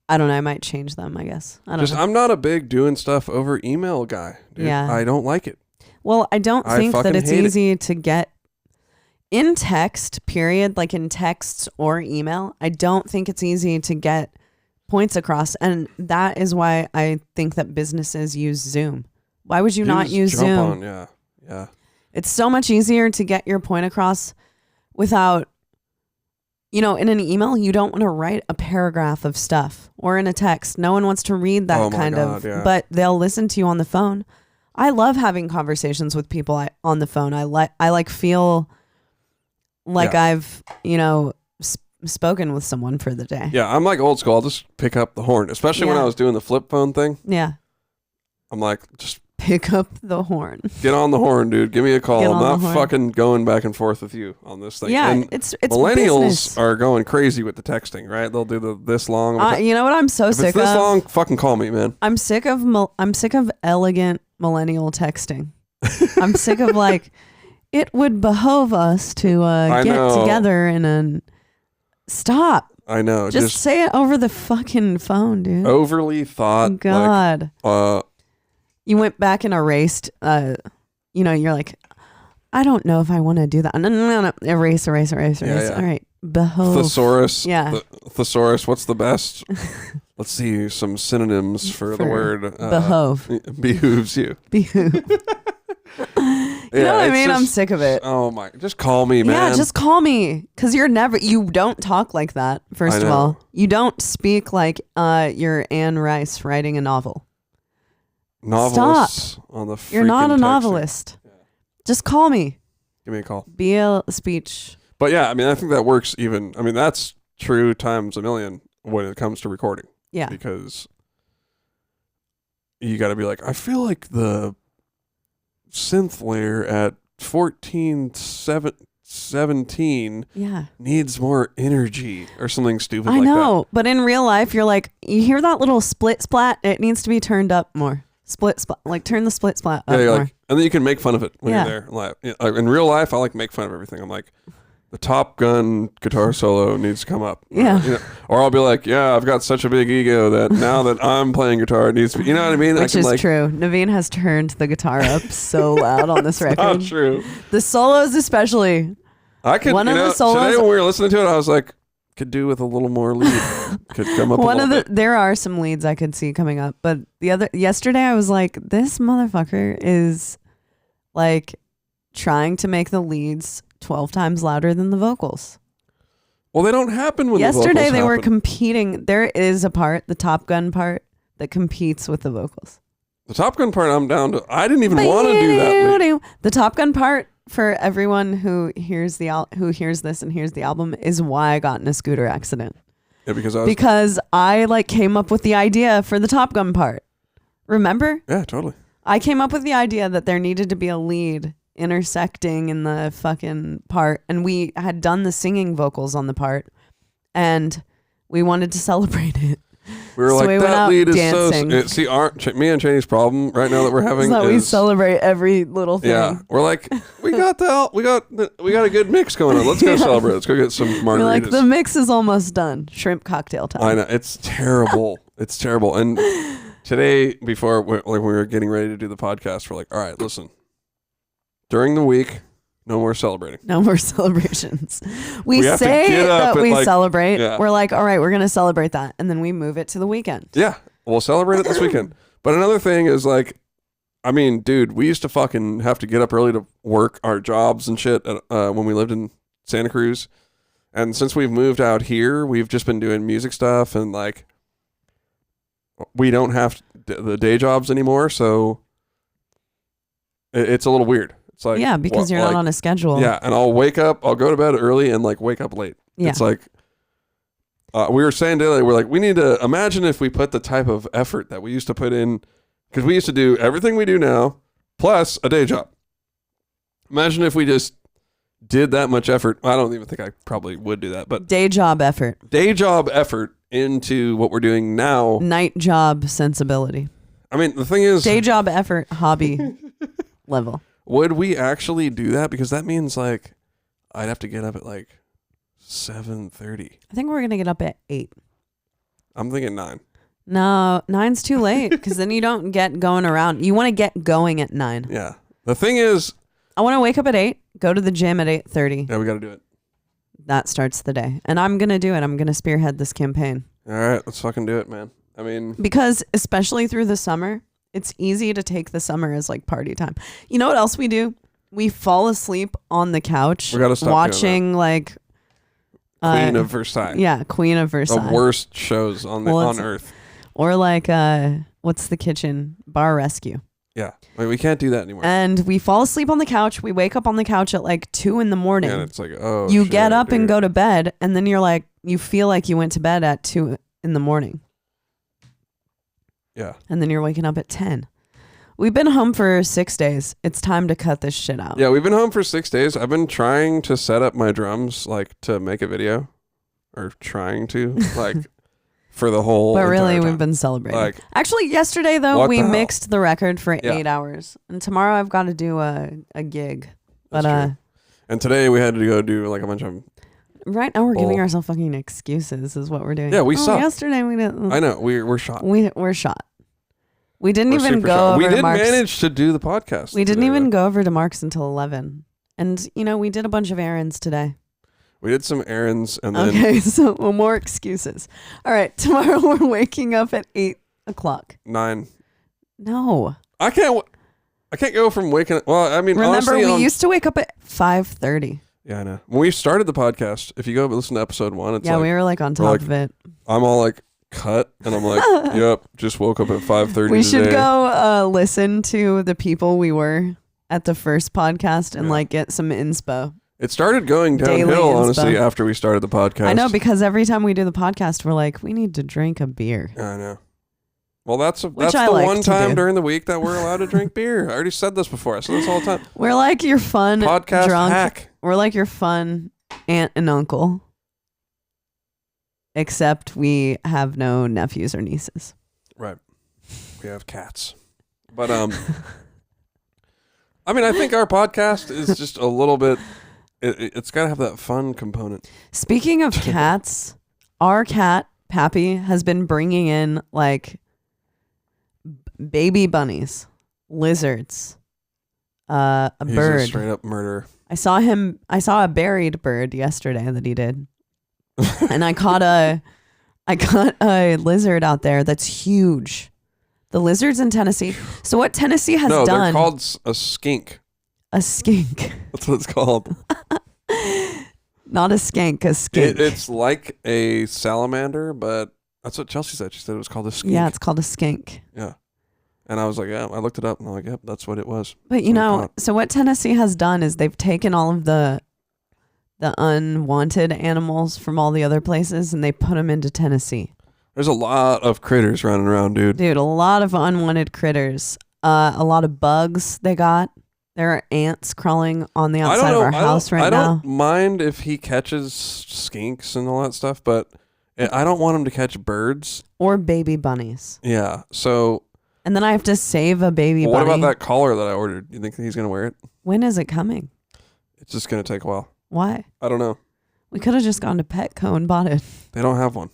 I don't know. I might change them, I guess. I don't know. I'm not a big doing stuff over email guy, dude. Yeah. I don't like it. Well, I don't think that it's easy to get in text, period, like in texts or email. I don't think it's easy to get points across. And that is why I think that businesses use Zoom. Why would you not use Zoom? Yeah. It's so much easier to get your point across without, in an email, you don't want to write a paragraph of stuff, or in a text. No one wants to read that but they'll listen to you on the phone. I love having conversations with people on the phone. I feel like I've, spoken with someone for the day. Yeah, I'm like old school. I'll just pick up the horn, especially when I was doing the flip phone thing. Yeah. I'm like, just pick up the horn. Get on the horn, dude. Give me a call. I'm not fucking going back and forth with you on this thing. Yeah, and it's millennials business. are going crazy with the texting, right? They'll do this long. You know what I'm so if sick it's this long, fucking call me, man. I'm sick of elegant millennial texting. I'm sick of it would behove us to get together and stop. I know. Just say it over the fucking phone, dude. Overly thought. God. You went back and erased, you're like, I don't know if I want to do that. No. Erase. Yeah. All right. Behove. Thesaurus. Yeah. Thesaurus. What's the best? Let's see some synonyms for the word. Behove. Behooves you. Behoove. You know what I mean? I'm sick of it. Oh my. Just call me, man. Yeah, just call me. Because you don't talk like that, first of all. You don't speak like you're Anne Rice writing a novel. Novelists on the freaking You're not a texting. novelist. Yeah. Just call me. Give me a call. Be a speech. But yeah, I mean, I think that works that's true times a million when it comes to recording. Yeah. Because you got to be like, I feel like the synth layer at 14.17 needs more energy or something stupid like that. I know, but in real life, you're like, you hear that little split splat? It needs to be turned up more. Split splat, turn the split splat up more. Like, and then you can make fun of it when you're there. Like, in real life, I make fun of everything. I'm like, the Top Gun guitar solo needs to come up. Yeah. Or I'll be like, I've got such a big ego that now that I'm playing guitar, it needs to be, you know what I mean? Which is true. Naveen has turned the guitar up so loud on this record. Not true. The solos especially. I could, one of the solos, today when we were listening to it, I was like, could do with a little more lead. Could come up bit. There are some leads I could see coming up, but yesterday I was like, this motherfucker is trying to make the leads 12 times louder than the vocals. Well, they don't happen when yesterday they were happen. competing. There is a part, the Top Gun part, that competes with the vocals. The Top Gun part, I'm down to. I didn't even want to do that. The Top Gun part, for everyone who hears this and hears the album, is why I got in a scooter accident. Yeah, because I came up with the idea for the Top Gun part. Remember? Yeah, totally. I came up with the idea that there needed to be a lead intersecting in the fucking part, and we had done the singing vocals on the part, and we wanted to celebrate it. We were So like, we went that out lead dancing. is so... See, me and Cheney's problem right now that we're having So is... we celebrate every little thing. Yeah, we're like, we got a good mix going on. Let's go celebrate. Let's go get some margaritas. We're like, the mix is almost done. Shrimp cocktail time. I know, it's terrible. It's terrible. And today, before we were getting ready to do the podcast, we're like, all right, listen. During the week, no more celebrating. No more celebrations. We have to say get up that at, we like... celebrate. Yeah. We're like, all right, we're going to celebrate that. And then we move it to the weekend. Yeah, we'll celebrate it this weekend. But another thing is like, I mean, dude, we used to fucking have to get up early to work our jobs and shit when we lived in Santa Cruz. And since we've moved out here, we've just been doing music stuff, and like, we don't have the day jobs anymore. So it's a little weird. It's like, yeah, because you're not on a schedule. Yeah, and I'll go to bed early and like wake up late. Yeah. It's like, we were saying today, we're like, we need to imagine if we put the type of effort that we used to put in, because we used to do everything we do now, plus a day job. Imagine if we just did that much effort. I don't even think I probably would do that, but Day job effort. Into what we're doing now. Night job sensibility. I mean, the thing is, Day job effort, hobby level. would we actually do that? Because that means like, I'd have to get up at like 7:30. I think we're going to get up at 8. I'm thinking 9. No, 9's too late because then you don't get going around. You want to get going at 9. Yeah. The thing is, I want to wake up at 8, go to the gym at 8:30. yeah, we got to do it. That starts the day. And I'm going to do it. I'm going to spearhead this campaign. All right, let's fucking do it, man. I mean, because especially through the summer, it's easy to take the summer as like party time. You know what else we do? We fall asleep on the couch We gotta stop watching like Queen of Versailles. Yeah, Queen of Versailles. The worst shows on earth. Or like what's the kitchen? Bar Rescue. Yeah. Like, we can't do that anymore. And we fall asleep on the couch. We wake up on the couch at like 2 a.m. And it's like, oh, you shit, get up dude. and go to bed, and then you're like, you feel like you went to bed at 2 a.m. Yeah. And then you're waking up at 10. We've been home for 6 days. It's time to cut this shit out. Yeah, we've been home for 6 days. I've been trying to set up my drums, like, to make a video. Or trying to, like, for the whole But really, entire time. we've been celebrating. Like, actually, yesterday, though, what we the hell? mixed the record for Yeah. 8 hours. And tomorrow I've got to do a gig. But That's true. And today we had to go do, like, a bunch of... right now we're Bull. giving ourselves fucking excuses is what we're doing. Yeah, we suck. Yesterday we didn't. I know, we're shot. We're shot. We didn't We're even super go shot. over We to did Mark's. manage to do the podcast. We didn't today, even though. go over to Mark's until 11. And, you know, we did a bunch of errands today. We did some errands and then... Okay, so more excuses. All right, tomorrow we're waking up at 8 o'clock. 9. No. I can't go from waking up... Well, I mean, Remember, honestly... we used to wake up at 5:30. Yeah, I know. When we started the podcast, if you go listen to episode 1, it's Yeah, like... we were like on top like, of it. I'm all like cut and I'm like, yep, just woke up at 5:30 We should today. go listen to the people we were at the first podcast and Yeah. like get some inspo. It started going Daily downhill, inspo. honestly, after we started the podcast. I know, because every time we do the podcast, we're like, we need to drink a beer. Yeah, I know. Well, that's the I like one to time do. during the week that we're allowed to drink beer. I already said this before. I say this all the time. We're like your fun Podcast drunk. hack. We're like your fun aunt and uncle. Except we have no nephews or nieces. Right. We have cats. But I mean, I think our podcast is just a little bit... It's got to have that fun component. Speaking of cats, our cat, Pappy, has been bringing in like baby bunnies, lizards, a He's bird. a straight up murderer. I saw a buried bird yesterday that he did. And I caught a lizard out there that's huge. The lizards in Tennessee. So what Tennessee has done... No, they're called a skink. A skink. That's what it's called. Not a skank, a skink. It's like a salamander, but that's what Chelsea said. She said it was called a skink. Yeah, it's called a skink. Yeah. And I was like, yeah, I looked it up and I'm like, yep, that's what it was. But you know, so what Tennessee has done is they've taken all of the unwanted animals from all the other places and they put them into Tennessee. There's a lot of critters running around, dude. Dude, a lot of unwanted critters. A lot of bugs they got. There are ants crawling on the outside of our house right now. I don't mind if he catches skinks and all that stuff, but I don't want him to catch birds. Or baby bunnies. Yeah, so... And then I have to save a baby bunny. What about that collar that I ordered? You think he's going to wear it? When is it coming? It's just going to take a while. Why? I don't know. We could have just gone to Petco and bought it. They don't have one.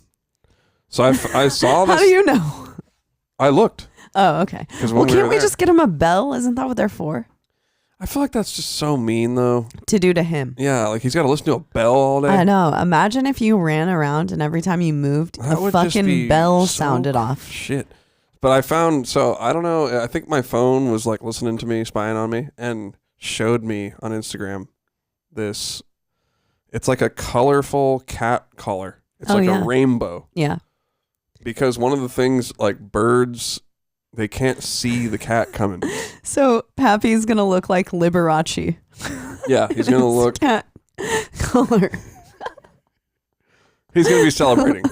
So I saw this. How do you know? I looked. Oh, okay. Well, can't we just get him a bell? Isn't that what they're for? I feel like that's just so mean, though. To do to him. Yeah, like he's got to listen to a bell all day. I know. Imagine if you ran around and every time you moved, the fucking bell sounded off. Shit. But I found, so I don't know, I think my phone was like listening to me, spying on me, and showed me on Instagram this, it's like a colorful cat collar. It's a rainbow. Yeah. Because one of the things, like birds, they can't see the cat coming. So Pappy's going to look like Liberace. Yeah, he's going to look. Cat collar. He's going to be celebrating.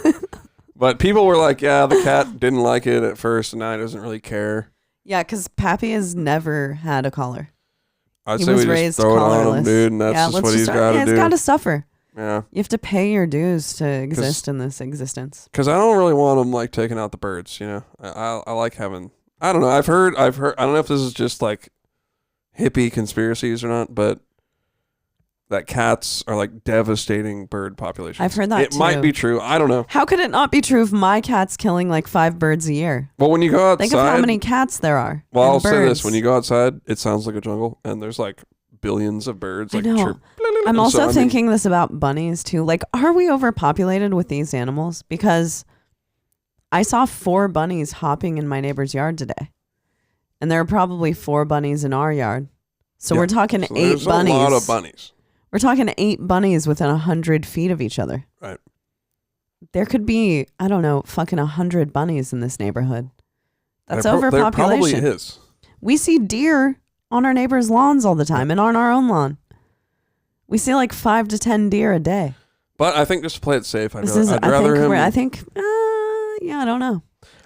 But people were like, yeah, the cat didn't like it at first, and now he doesn't really care. Yeah, because Pappy has never had a collar. I'd say we just throw it on him, dude, and that's just what he's got to do. He's got to suffer. Yeah. You have to pay your dues to exist in this existence. Because I don't really want him like taking out the birds, you know. I like having. I don't know. I've heard. I don't know if this is just like hippie conspiracies or not, but that cats are like devastating bird populations. I've heard that it might be true. I don't know. How could it not be true if my cat's killing like 5 birds a year? Well, when you go outside, think of how many cats there are. Well, I'll say this: when you go outside, it sounds like a jungle, and there's like billions of birds. Like, I know. I'm also thinking this about bunnies too. Like, are we overpopulated with these animals? Because I saw 4 bunnies hopping in my neighbor's yard today. And there are probably 4 bunnies in our yard. So we're talking 8 bunnies. There's a lot of bunnies. We're talking 8 bunnies within 100 feet of each other. Right. There could be, I don't know, fucking 100 bunnies in this neighborhood. That's overpopulation. There probably is. We see deer on our neighbors' lawns all the time and on our own lawn. We see like 5 to 10 deer a day. But I think just to play it safe, I don't know.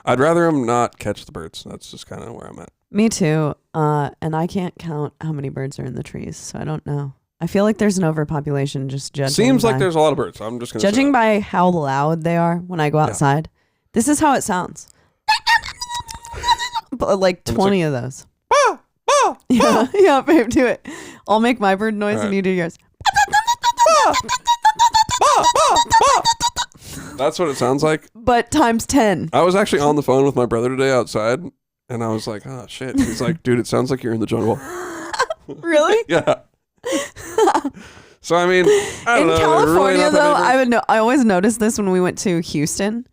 I'd rather him not catch the birds. That's just kind of where I'm at. Me too. And I can't count how many birds are in the trees, so I don't know. I feel like there's an overpopulation just judging. Seems like there's a lot of birds. I'm just going to judging by how loud they are when I go outside. This is how it sounds. But like 20 of those. Yeah, babe, do it. I'll make my bird noise and you do yours. That's what it sounds like. But times 10. I was actually on the phone with my brother today outside, and I was like, oh, shit. He's like, dude, it sounds like you're in the jungle. Really? Yeah. So, I mean, I don't know. In California, though, I always noticed this when we went to Houston,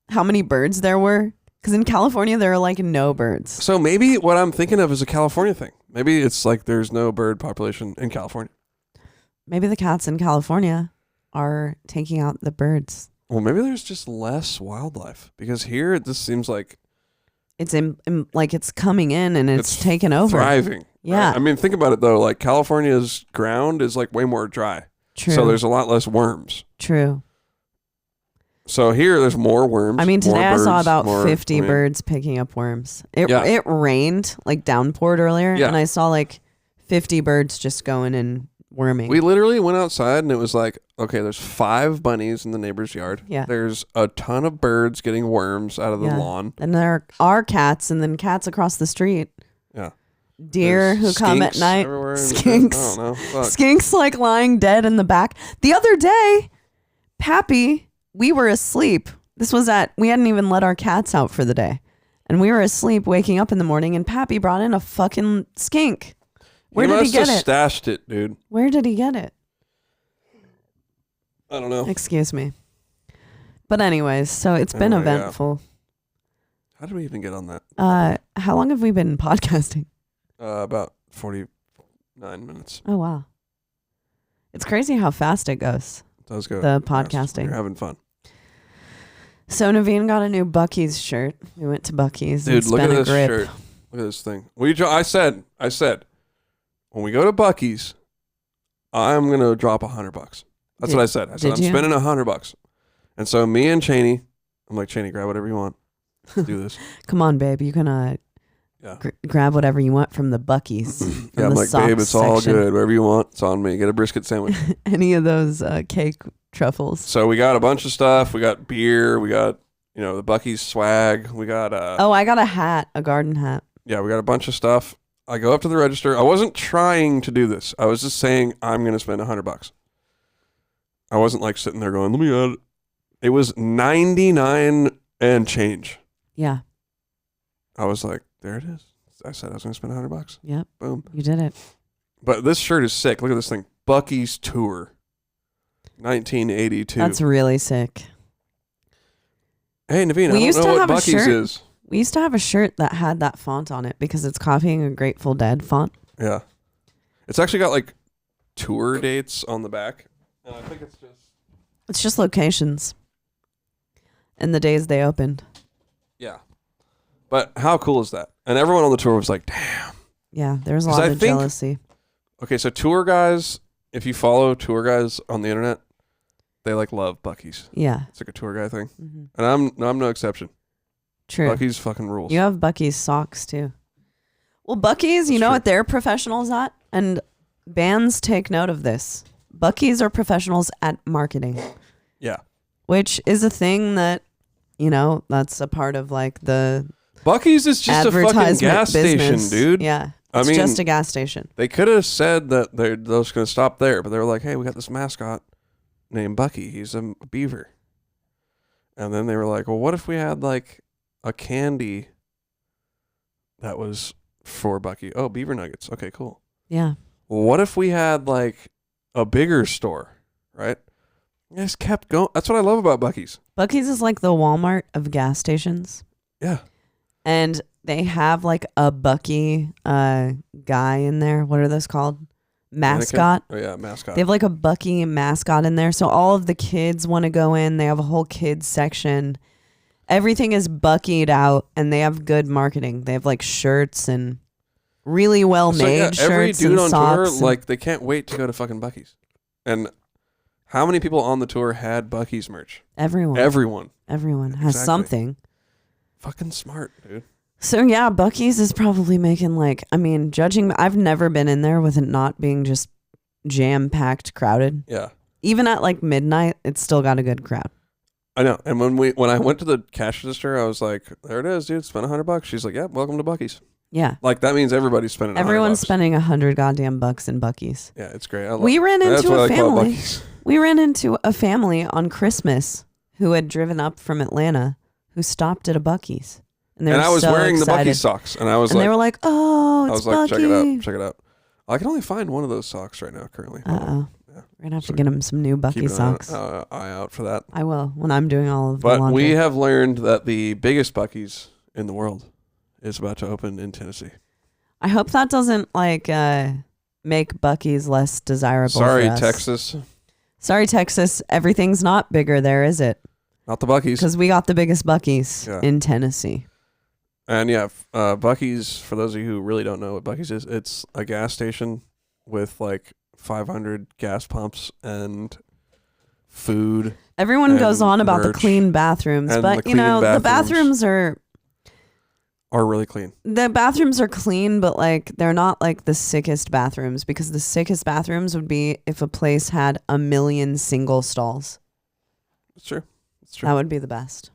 how many birds there were. Because in California, there are like no birds. So maybe what I'm thinking of is a California thing. Maybe it's like there's no bird population in California. Maybe the cats in California are taking out the birds. Well, maybe there's just less wildlife. Because here, it just seems like... It's like it's coming in and it's taken over. Thriving. Yeah. Right? I mean, think about it, though. Like, California's ground is like way more dry. True. So there's a lot less worms. True. So here, there's more worms. I mean, today I saw about 50 birds picking up worms. It rained, like downpoured earlier, and I saw like 50 birds just going and worming. We literally went outside, and it was like, okay, there's 5 bunnies in the neighbor's yard. Yeah. There's a ton of birds getting worms out of the lawn. And there are cats, and then cats across the street. Yeah. Deer who come at night. Skinks. I don't know. Fuck. Skinks like lying dead in the back. The other day, Pappy... We were asleep. We hadn't even let our cats out for the day. And we were asleep, waking up in the morning, and Pappy brought in a fucking skink. Where did he get it? He must have stashed it, dude. Where did he get it? I don't know. Excuse me. But anyways, so it's been eventful. Yeah. How did we even get on that? How long have we been podcasting? About 49 minutes. Oh, wow. It's crazy how fast it goes. Does go the podcasting. You're having fun. So Naveen got a new Buc-ee's shirt. We went to Buc-ee's. Dude, look at this shirt. Look at this thing. I said, when we go to Buc-ee's, I'm gonna drop $100. That's what I said. I said I'm spending $100. And so me and Cheney, I'm like, Cheney, grab whatever you want. Let's do this. Come on, babe. You can Yeah. Grab whatever you want from the Buc-ee's. Yeah, I'm like, babe, it's all good. Whatever you want, it's on me. Get a brisket sandwich. Any of those cake truffles. So we got a bunch of stuff. We got beer. We got, the Buc-ee's swag. We got I got a hat, a garden hat. Yeah, we got a bunch of stuff. I go up to the register. I wasn't trying to do this. I was just saying I'm going to spend $100. I wasn't like sitting there going, let me add it. It was 99 and change. Yeah. I was like, there it is. I said I was going to spend $100. Yep. Boom. You did it. But this shirt is sick. Look at this thing. Buc-ee's Tour. 1982. That's really sick. Hey, Naveen, I don't know what Buc-ee's is. We used to have a shirt that had that font on it because it's copying a Grateful Dead font. Yeah. It's actually got like tour dates on the back. And I think it's just locations and the days they opened. Yeah. But how cool is that? And everyone on the tour was like, damn. Yeah, there's a lot of jealousy. Okay, so tour guys, if you follow tour guys on the internet, they like love Buc-ee's. Yeah. It's like a tour guy thing. Mm-hmm. And I'm no exception. True. Buc-ee's fucking rules. You have Buc-ee's socks too. Well, Buc-ee's, you know what they're professionals at? And bands take note of this. Buc-ee's are professionals at marketing. Yeah. Which is a thing that, that's a part of like the Buc-ee's is just a fucking gas station, dude. Yeah. It's just a gas station. They could have said that they're just going to stop there, but they were like, hey, we got this mascot named Buc-ee. He's a beaver. And then they were like, well, what if we had like a candy that was for Buc-ee? Oh, beaver nuggets. Okay, cool. Yeah. Well, what if we had like a bigger store, right? You just kept going. That's what I love about Buc-ee's. Buc-ee's is like the Walmart of gas stations. Yeah. And they have like a Buc-ee guy in there. What are those called? Mascot. Oh yeah, mascot. They have like a Buc-ee mascot in there. So all of the kids want to go in. They have a whole kids section. Everything is Buc-ee'd out and they have good marketing. They have like shirts and really well made shirts. Every dude and on socks tour, like they can't wait to go to fucking Buc-ee's. And how many people on the tour had Buc-ee's merch? Everyone has something. Fucking smart, dude. So yeah, Buc-ee's is probably making like, judging, I've never been in there with it not being just jam-packed crowded. Yeah. Even at like midnight, it's still got a good crowd. I know. And when I went to the cash register, I was like, there it is, dude. Spend $100. She's like, yeah, welcome to Buc-ee's. Yeah. Like that means everybody's spending $100. Everyone's spending $100 goddamn bucks in Buc-ee's. Yeah, it's great. We ran into a family. We ran into a family on Christmas who had driven up from Atlanta who stopped at a Buc-ee's. And I was wearing excited. the Buc-ee's socks. And I was they were like, oh, it's Buc-ee. I was like, check it out. I can only find one of those socks right now currently. Uh-oh. Yeah. We're going to have to get him some new Buc-ee socks. Eye out for that. I will when I'm doing all of the laundry. But we have learned that the biggest Buc-ee's in the world is about to open in Tennessee. I hope that doesn't make Buc-ee's less desirable. Sorry, Texas. Sorry, Texas. Everything's not bigger there, is it? Not the Buc-ee's. Because we got the biggest Buc-ee's in Tennessee. And yeah, Buc-ee's, for those of you who really don't know what Buc-ee's is, it's a gas station with like 500 gas pumps and food. Everyone goes on about the clean bathrooms, but the bathrooms are really clean. The bathrooms are clean, but like they're not like the sickest bathrooms, because the sickest bathrooms would be if a place had 1 million single stalls. It's true. That would be the best.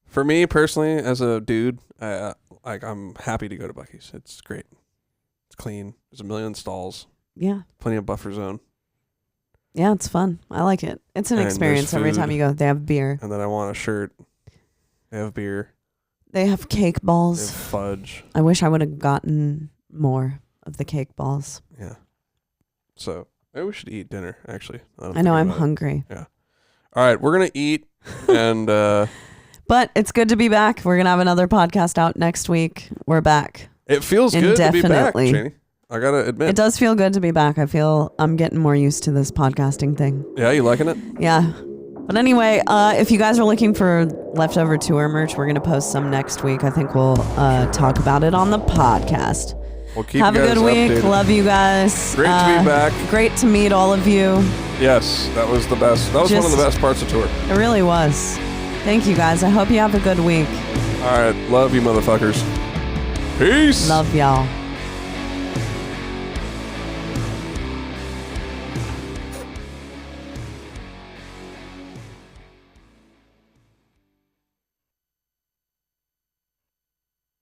For me personally, as a dude, I'm happy to go to Buc-ee's. It's great. It's clean. There's 1 million stalls. Yeah. Plenty of buffer zone. Yeah, it's fun. I like it. It's an experience every time you go. They have beer. And then I want a shirt. They have beer. They have cake balls. They have fudge. I wish I would have gotten more of the cake balls. Yeah. So maybe we should eat dinner, actually. I know, I'm hungry. Yeah. All right, we're going to eat and... But it's good to be back. We're going to have another podcast out next week. We're back. It feels good to be back, Janie. I got to admit. It does feel good to be back. I feel I'm getting more used to this podcasting thing. Yeah, you liking it? Yeah. But anyway, if you guys are looking for leftover tour merch, we're going to post some next week. I think we'll talk about it on the podcast. We'll keep Have you guys a good week. updated. Love you guys. Great to be back. Great to meet all of you. Yes, that was the best. That was one of the best parts of tour. It really was. Thank you guys. I hope you have a good week. All right. Love you, motherfuckers. Peace. Love y'all.